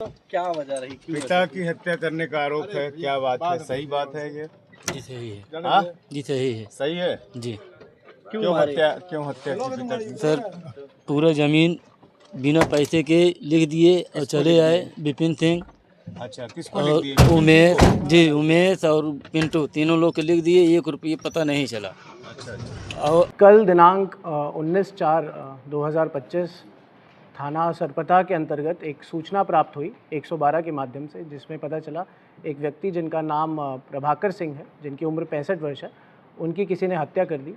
क्या वजह रही, क्यों पिता की हत्या करने का आरोप है, क्या बात है, सही बात है ये? जी सही है। हाँ, जी सही है। सही है। जी क्यों मारे? हत्या की पिता की? सर, पूरा ज़मीन बिना पैसे के लिख दिए और किसको चले लिख आए दिए? विपिन सिंह अच्छा, किसको लिख और दिए? उमेश। जी, उमेश और पिंटू तीनों लोग के लिख दिए, 1 रुपये पता नहीं चला। अच्छा अच्छा। और कल दिनांक 19/4/2025 थाना सरपता के अंतर्गत एक सूचना प्राप्त हुई 112 के माध्यम से, जिसमें पता चला एक व्यक्ति जिनका नाम प्रभाकर सिंह है, जिनकी उम्र 65 वर्ष है, उनकी किसी ने हत्या कर दी।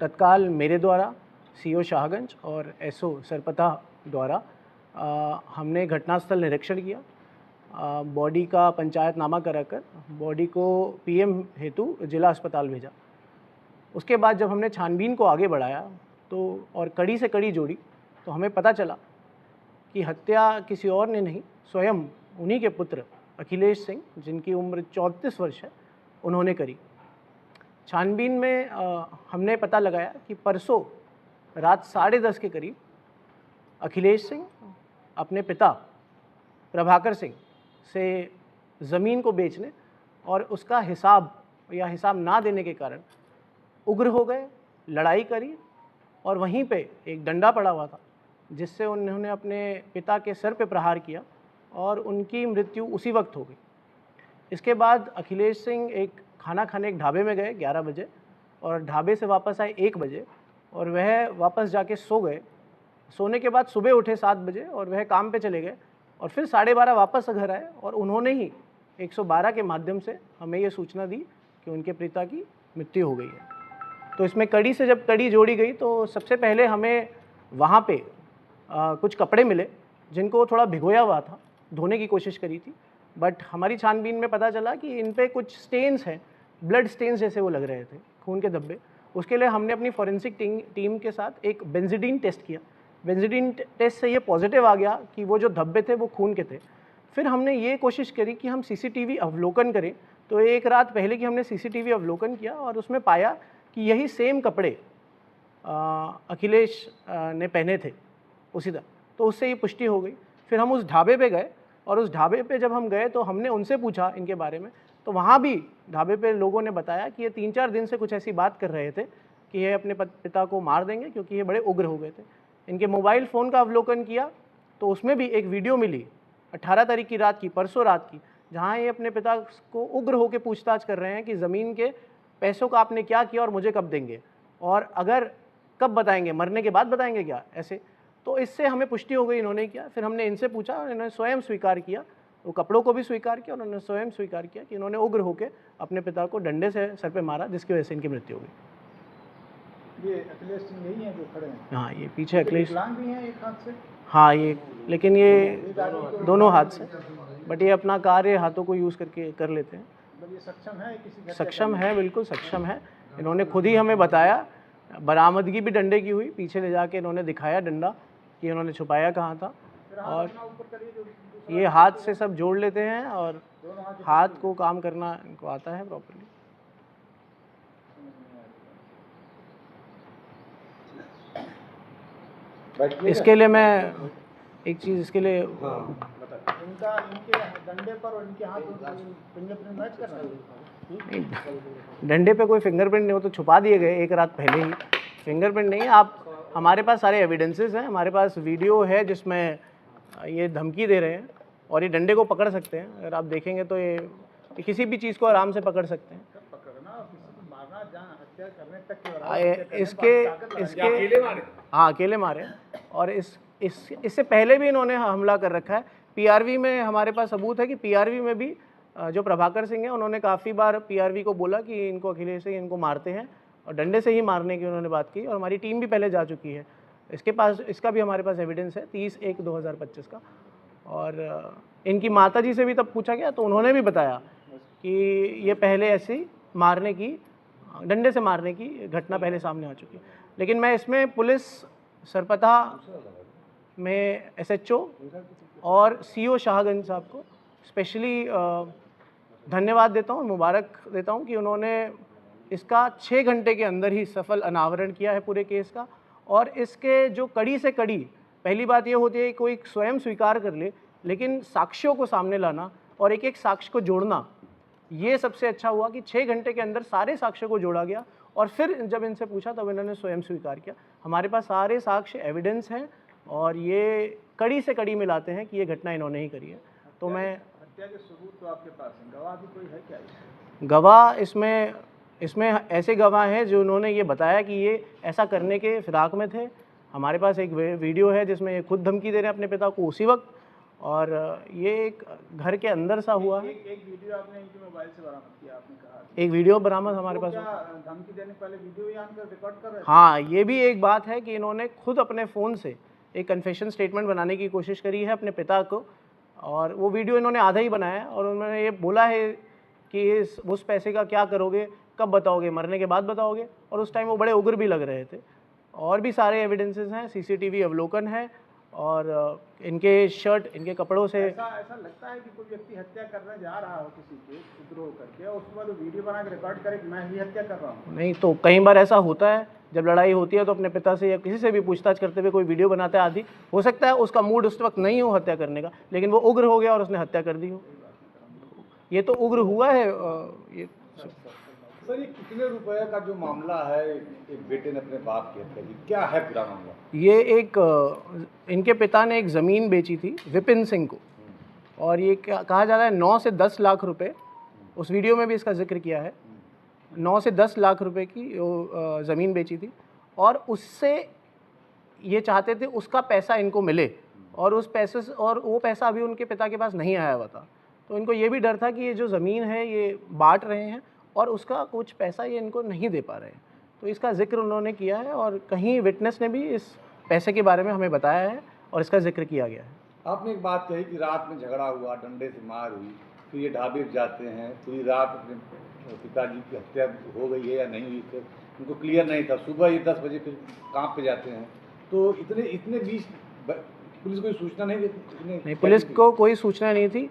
तत्काल मेरे द्वारा सीओ शाहगंज और एसओ सरपता द्वारा हमने घटनास्थल निरीक्षण किया, बॉडी का पंचायतनामा कराकर बॉडी को पीएम हेतु जिला अस्पताल भेजा। उसके बाद जब हमने छानबीन को आगे बढ़ाया तो और कड़ी से कड़ी जोड़ी, तो हमें पता चला कि हत्या किसी और ने नहीं, स्वयं उन्हीं के पुत्र अखिलेश सिंह, जिनकी उम्र 34 वर्ष है, उन्होंने करी। छानबीन में हमने पता लगाया कि परसों रात 10:30 के करीब अखिलेश सिंह अपने पिता प्रभाकर सिंह से ज़मीन को बेचने और उसका हिसाब ना देने के कारण उग्र हो गए, लड़ाई करी और वहीं पे एक डंडा पड़ा हुआ था, जिससे उन्होंने अपने पिता के सर पे प्रहार किया और उनकी मृत्यु उसी वक्त हो गई। इसके बाद अखिलेश सिंह एक खाना खाने एक ढाबे में गए 11 बजे और ढाबे से वापस आए 1 बजे और वह वापस जाके सो गए। सोने के बाद सुबह उठे 7 बजे और वह काम पे चले गए और फिर 12:30 वापस घर आए और उन्होंने ही 112 के माध्यम से हमें ये सूचना दी कि उनके पिता की मृत्यु हो गई है। तो इसमें कड़ी से जब कड़ी जोड़ी गई तो सबसे पहले हमें वहाँ पे कुछ कपड़े मिले जिनको थोड़ा भिगोया हुआ था, धोने की कोशिश करी थी, बट हमारी छानबीन में पता चला कि इन पे कुछ स्टेन्स हैं, ब्लड स्टेन्स जैसे वो लग रहे थे, खून के धब्बे। उसके लिए हमने अपनी फॉरेंसिक टीम के साथ एक बेंजीडीन टेस्ट किया। बेंजीडीन टेस्ट से ये पॉजिटिव आ गया कि वो जो धब्बे थे वो खून के थे। फिर हमने ये कोशिश करी कि हम सीसीटीवी अवलोकन करें, तो एक रात पहले की हमने सीसीटीवी अवलोकन किया और उसमें पाया कि यही सेम कपड़े अखिलेश ने पहने थे उसी तरह, तो उससे ये पुष्टि हो गई। फिर हम उस ढाबे पे गए और उस ढाबे पे जब हम गए तो हमने उनसे पूछा इनके बारे में, तो वहाँ भी ढाबे पे लोगों ने बताया कि ये 3-4 दिन से कुछ ऐसी बात कर रहे थे कि ये अपने पिता को मार देंगे, क्योंकि ये बड़े उग्र हो गए थे। इनके मोबाइल फ़ोन का अवलोकन किया तो उसमें भी एक वीडियो मिली 18 तारीख की रात की, परसों रात की, जहाँ ये अपने पिता को उग्र होकर पूछताछ कर रहे हैं कि ज़मीन के पैसों का आपने क्या किया और मुझे कब देंगे, और अगर कब बताएंगे, मरने के बाद बताएंगे क्या, ऐसे। तो इससे हमें पुष्टि हो गई इन्होंने किया। फिर हमने इनसे पूछा और इन्होंने स्वयं स्वीकार किया, वो कपड़ों को भी स्वीकार किया और उन्होंने स्वयं स्वीकार किया कि इन्होंने उग्र होकर अपने पिता को डंडे से सर पे मारा, जिसकी वजह से इनकी मृत्यु हो गई। ये अखिलेश सिंह यही हैं जो खड़े हैं? हाँ, ये पीछे अखिलेश विकलांग भी हैं एक हाथ से? हाँ, ये लेकिन ये दोनों हाथ से, बट ये अपना कार्य हाथों को यूज़ करके कर लेते हैं। मतलब ये सक्षम है किसी सक्षम है, बिल्कुल सक्षम है। इन्होंने खुद ही हमें बताया, बरामदगी भी डंडे की हुई, पीछे ले जाके इन्होंने दिखाया डंडा कि इन्होंने छुपाया कहाँ था, और ये हाथ से सब जोड़ लेते हैं और हाथ को काम करना इनको आता है प्रॉपर्ली। इसके लिए मैं एक चीज़ इसके लिए इनके डंडे पर और इनके हाथ फिंगरप्रिंट मैच कर रहे हैं? डंडे पे कोई फिंगरप्रिंट नहीं हो, तो छुपा दिए गए एक रात पहले ही। फिंगरप्रिंट नहीं, आप हमारे पास सारे एविडेंसेस हैं, हमारे पास वीडियो है जिसमें ये धमकी दे रहे हैं और ये डंडे को पकड़ सकते हैं। अगर आप देखेंगे तो ये किसी भी चीज़ को आराम से पकड़ सकते हैं। मारना, जान हत्या करने तक के इसके हाँ, अकेले मारे। और इससे पहले भी इन्होंने हमला कर रखा है। पीआरवी में हमारे पास सबूत है कि पीआरवी में भी जो प्रभाकर सिंह है, उन्होंने काफ़ी बार पीआरवी को बोला कि इनको अखिलेश सिंह इनको मारते हैं, और डंडे से ही मारने की उन्होंने बात की, और हमारी टीम भी पहले जा चुकी है। इसका भी हमारे पास एविडेंस है 30/1/2025 का। और इनकी माताजी से भी तब पूछा गया तो उन्होंने भी बताया कि ये पहले ऐसी मारने की, डंडे से मारने की घटना पहले सामने आ चुकी है। लेकिन मैं इसमें पुलिस सरपता में एसएचओ और सीओ शाहगंज साहब को स्पेशली धन्यवाद देता हूँ, मुबारक देता हूँ कि उन्होंने इसका 6 घंटे के अंदर ही सफल अनावरण किया है पूरे केस का। और इसके जो कड़ी से कड़ी, पहली बात ये होती है कि कोई स्वयं स्वीकार कर ले, लेकिन साक्ष्यों को सामने लाना और एक एक साक्ष्य को जोड़ना, ये सबसे अच्छा हुआ कि 6 घंटे के अंदर सारे साक्ष्यों को जोड़ा गया। और फिर जब इनसे पूछा तब इन्होंने स्वयं स्वीकार किया। हमारे पास सारे साक्ष्य एविडेंस हैं और ये कड़ी से कड़ी मिलाते हैं कि ये घटना इन्होंने ही करी है। तो मैं हत्या के सबूत तो आपके पास हैं, गवाह भी कोई है क्या इसमें? गवाह इसमें ऐसे गवाह हैं जो उन्होंने ये बताया कि ये ऐसा करने के फिराक में थे। हमारे पास एक वीडियो है जिसमें ये खुद धमकी दे रहे हैं अपने पिता को उसी वक्त, और ये एक घर के अंदर सा हुआ है। एक वीडियो आपने इनके मोबाइल से बरामद किया, आपने कहा एक वीडियो बरामद हमारे पास। क्या धमकी देने पहले वीडियो ही आनकर रिकॉर्ड कर रहे थे? हाँ, ये भी एक बात है कि इन्होंने खुद अपने फ़ोन से एक कन्फेशन स्टेटमेंट बनाने की कोशिश करी है अपने पिता को, और वो वीडियो इन्होंने आधा ही बनाया है। और उन्होंने ये बोला है कि उस पैसे का क्या करोगे, कब बताओगे, मरने के बाद बताओगे। और उस टाइम वो बड़े उग्र भी लग रहे थे। और भी सारे एविडेंसेस हैं, सीसीटीवी अवलोकन है, और इनके शर्ट, इनके कपड़ों से ऐसा लगता है कि कोई व्यक्ति हत्या करने जा रहा हो किसी के विद्रोह करके, और उसके बाद वो वीडियो बना के रिकॉर्ड करे कि मैं ही हत्या कर रहा हूँ। नहीं, तो कई बार ऐसा होता है जब लड़ाई होती है तो अपने पिता से या किसी से भी पूछताछ करते हुए कोई वीडियो बनाता है आदि, हो सकता है उसका मूड उस वक्त नहीं हो हत्या करने का, लेकिन वो उग्र हो गया और उसने हत्या कर दी हो। ये तो उग्र हुआ है। ये सर, ये कितने रुपए का जो मामला है, एक बेटे ने अपने बाप की हत्या की, क्या है पूरा मामला? ये एक इनके पिता ने एक ज़मीन बेची थी विपिन सिंह को, और ये कहा जा रहा है 9 से 10 लाख रुपए, उस वीडियो में भी इसका जिक्र किया है, 9 से 10 लाख रुपए की ज़मीन बेची थी, और उससे ये चाहते थे उसका पैसा इनको मिले, और उस पैसे से, और वो पैसा अभी उनके पिता के पास नहीं आया हुआ था। तो इनको ये भी डर था कि ये जो ज़मीन है ये बांट रहे हैं और उसका कुछ पैसा ये इनको नहीं दे पा रहे हैं। तो इसका जिक्र उन्होंने किया है, और कहीं विटनेस ने भी इस पैसे के बारे में हमें बताया है और इसका जिक्र किया गया है। आपने एक बात कही कि रात में झगड़ा हुआ, डंडे से मार हुई, फिर ये ढाबे पे जाते हैं, पूरी रात अपने पिताजी की हत्या हो गई है या नहीं हुई, फिर उनको क्लियर नहीं था। सुबह ये 10 बजे फिर काम पे जाते हैं, तो इतने बीच पुलिस को सूचना नहीं दी? नहीं, पुलिस को कोई सूचना नहीं थी।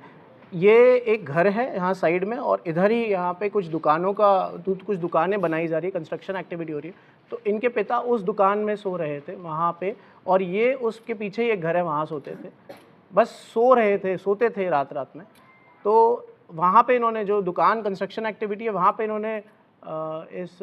ये एक घर है यहाँ साइड में, और इधर ही यहाँ पे कुछ दुकानें बनाई जा रही है, कंस्ट्रक्शन एक्टिविटी हो रही है। तो इनके पिता उस दुकान में सो रहे थे वहाँ पे, और ये उसके पीछे ही एक घर है, वहाँ सोते थे, बस सोते थे रात में। तो वहाँ पे इन्होंने जो दुकान कंस्ट्रक्शन एक्टिविटी है वहाँ पे इन्होंने इस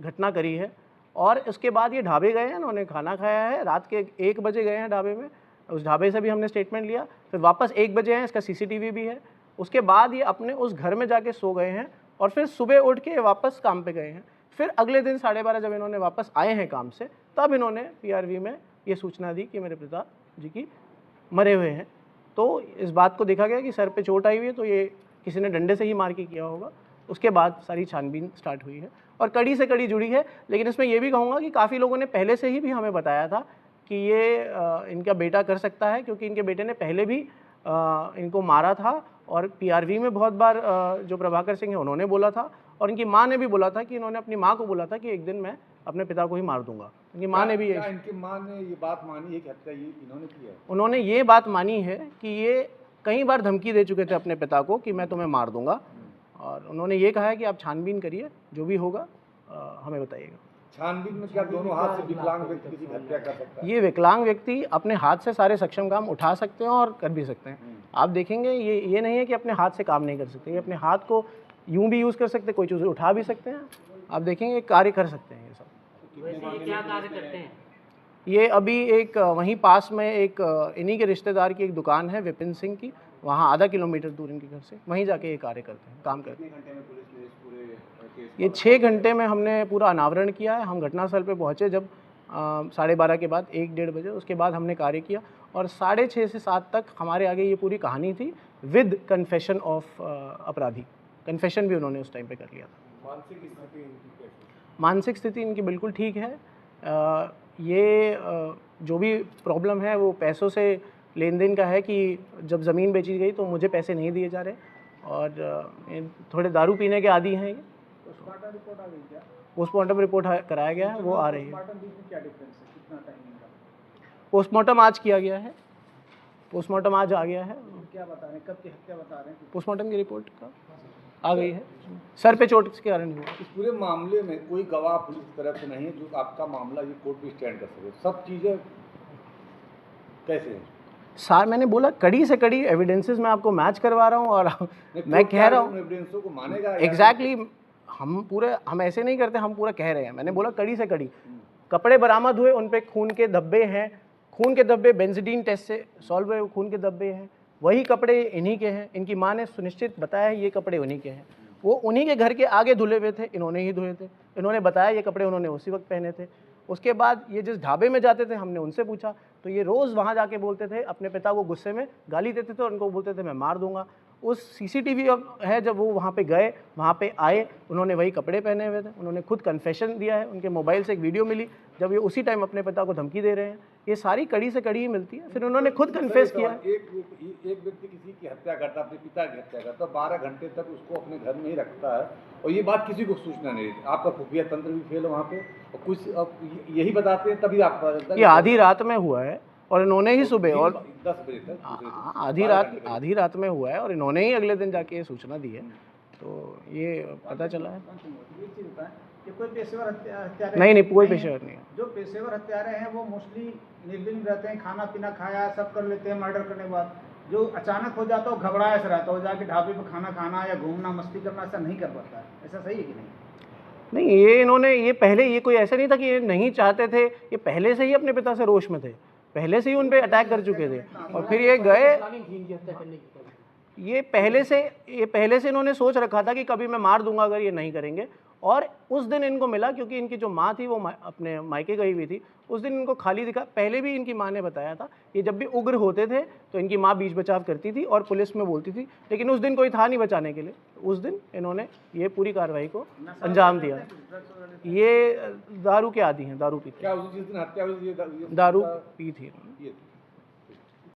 घटना करी है। और उसके बाद ये ढाबे गए हैं, इन्होंने खाना खाया है, रात के 1 बजे गए हैं ढाबे में, उस ढाबे से भी हमने स्टेटमेंट लिया, फिर वापस 1 बजे हैं, इसका सीसीटीवी भी है। उसके बाद ये अपने उस घर में जाके सो गए हैं, और फिर सुबह उठ के वापस काम पे गए हैं। फिर अगले दिन 12:30 जब इन्होंने वापस आए हैं काम से, तब इन्होंने पीआरवी में ये सूचना दी कि मेरे पिताजी की मरे हुए हैं। तो इस बात को देखा गया कि सर पे चोट आई हुई है, तो ये किसी ने डंडे से ही मार के किया होगा। उसके बाद सारी छानबीन स्टार्ट हुई है और कड़ी से कड़ी जुड़ी है। लेकिन इसमें ये भी कहूँगा कि काफ़ी लोगों ने पहले से ही भी हमें बताया था कि ये इनका बेटा कर सकता है, क्योंकि इनके बेटे ने पहले भी इनको मारा था, और पीआरवी में बहुत बार जो प्रभाकर सिंह है उन्होंने बोला था, और इनकी माँ ने भी बोला था कि इन्होंने अपनी माँ को बोला था कि एक दिन मैं अपने पिता को ही मार दूंगा। इनकी माँ ने भी इनकी माँ ने ये बात मानी है कि हत्या ये इन्होंने की है? उन्होंने ये बात मानी है कि ये कई बार धमकी दे चुके थे अपने पिता को कि मैं तुम्हें मार दूंगा, और उन्होंने ये कहा है कि आप छानबीन करिए, जो भी होगा हमें बताइएगा। छानबीन में क्या दोनों हाथ से विकलांग व्यक्ति किसी की हत्या कर सकता है? ये विकलांग व्यक्ति अपने हाथ से सारे सक्षम काम उठा सकते हैं और कर भी सकते हैं। आप देखेंगे ये नहीं है कि अपने हाथ से काम नहीं कर सकते, ये अपने हाथ को यूं भी यूज़ कर सकते हैं, कोई चीज़ उठा भी सकते हैं। आप देखेंगे कार्य कर सकते हैं ये सब। वैसे ये क्या कार्य करते हैं? ये अभी एक वहीं पास में एक इन्हीं के रिश्तेदार की एक दुकान है विपिन सिंह की, वहाँ आधा किलोमीटर दूर इनके घर से, वहीं जाके ये कार्य करते हैं, काम करते हैं। ये 6 घंटे में हमने पूरा अनावरण किया है। हम घटनास्थल पे पहुँचे जब 12:30 के बाद 1-1:30 बजे, उसके बाद हमने कार्य किया, और 6:30 से 7 तक हमारे आगे ये पूरी कहानी थी विद कन्फेशन ऑफ अपराधी। कन्फेशन भी उन्होंने उस टाइम पे कर लिया था। मानसिक स्थिति इनकी बिल्कुल ठीक है। ये जो भी प्रॉब्लम है वो पैसों से लेन देन का है कि जब ज़मीन बेची गई तो मुझे पैसे नहीं दिए जा रहे, और थोड़े दारू पीने के आदी हैं। ये पोस्टमार्टम रिपोर्ट आ गई क्या? पोस्टमार्टम रिपोर्ट कराया गया है, वो आ रही है। पोस्टमार्टम बीच में क्या डिफरेंस है, कितना टाइमिंग का? पोस्टमार्टम आज किया गया है, पोस्टमार्टम आज आ गया है। क्या बता रहे हैं, कब की हत्या बता रहे हैं? पोस्टमार्टम की रिपोर्ट का आ गई है, सर पे चोट के कारण हुआ। इस पूरे मामले में कोई गवाह पुलिस की तरफ से नहीं है जो आपका मामला ये कोर्ट में स्टैंड कर सके? सब चीज़ें कैसे हैं? मैंने बोला कड़ी से कड़ी एविडेंसेस मैं आपको मैच करवा रहा हूँ और मैं कह रहा हूँ एविडेंसों को मानेगा एग्जैक्टली हम ऐसे नहीं करते, हम पूरा कह रहे हैं। मैंने बोला कड़ी से कड़ी। कपड़े बरामद हुए, उन पे खून के धब्बे हैं, खून के धब्बे बेंजीडीन टेस्ट से सॉल्व हुए, खून के धब्बे हैं, वही कपड़े इन्हीं के हैं। इनकी माँ ने सुनिश्चित बताया ये कपड़े उन्हीं के हैं, वो उन्हीं के घर के आगे धुले हुए थे, इन्होंने ही धोए थे। इन्होंने बताया ये कपड़े उन्होंने उसी वक्त पहने थे। उसके बाद ये जिस ढाबे में जाते थे हमने उनसे पूछा तो ये रोज़ वहाँ जाके बोलते थे, अपने पिता को गुस्से में गाली देते थे और उनको बोलते थे मैं मार दूंगा। उस सीसीटीवी है, जब वो वहाँ पे गए, वहाँ पे आए, उन्होंने वही कपड़े पहने हुए थे। उन्होंने खुद कन्फेशन दिया है, उनके मोबाइल से एक वीडियो मिली जब ये उसी टाइम अपने पिता को धमकी दे रहे हैं। ये सारी कड़ी से कड़ी ही मिलती है। फिर उन्होंने खुद कन्फेस किया। एक व्यक्ति किसी की हत्या करता, अपने पिता की हत्या करता, 12 घंटे तक उसको अपने घर में ही रखता है और ये बात किसी को सूचना नहीं देती। आपका खुफिया तंत्र भी फेल है वहाँ पे और कुछ अब यही बताते हैं तभी आप ये आधी रात में हुआ है और इन्होंने ही सुबह और 10 बजे तक आधी रात में हुआ है और इन्होंने ही अगले दिन जाके ये सूचना दी है, तो ये पता चला है। ये चीज़ होता है कि कोई पेशेवर हत्यारे नहीं कोई पेशेवर नहीं है। जो पेशेवर हत्यारे हैं वो मोस्टली निर्विघ्न रहते हैं, खाना पीना खाया सब कर लेते हैं मर्डर करने के बाद। जो अचानक हो जाता है वो घबराया से रहता है, जाके ढाबे पे खाना खाना या घूमना मस्ती करना ऐसा नहीं कर पाता है। ऐसा सही है कि नहीं? नहीं, ये इन्होंने ये पहले ये कोई ऐसा नहीं था कि ये नहीं चाहते थे, ये पहले से ही अपने पिता से रोष में थे, पहले से ही उन पे अटैक कर चुके थे और फिर ये गए। ये पहले से इन्होंने सोच रखा था कि कभी मैं मार दूंगा अगर ये नहीं करेंगे। और उस दिन इनको मिला क्योंकि इनकी जो माँ थी वो अपने मायके गई हुई थी, उस दिन इनको खाली दिखा। पहले भी इनकी माँ ने बताया था ये जब भी उग्र होते थे तो इनकी माँ बीच बचाव करती थी और पुलिस में बोलती थी, लेकिन उस दिन कोई था नहीं बचाने के लिए। उस दिन इन्होंने ये पूरी कार्रवाई को अंजाम दिया। ये दारू के आदी हैं, दारू पीते, क्या उस जिस दिन हत्या हुई दारू पी थी।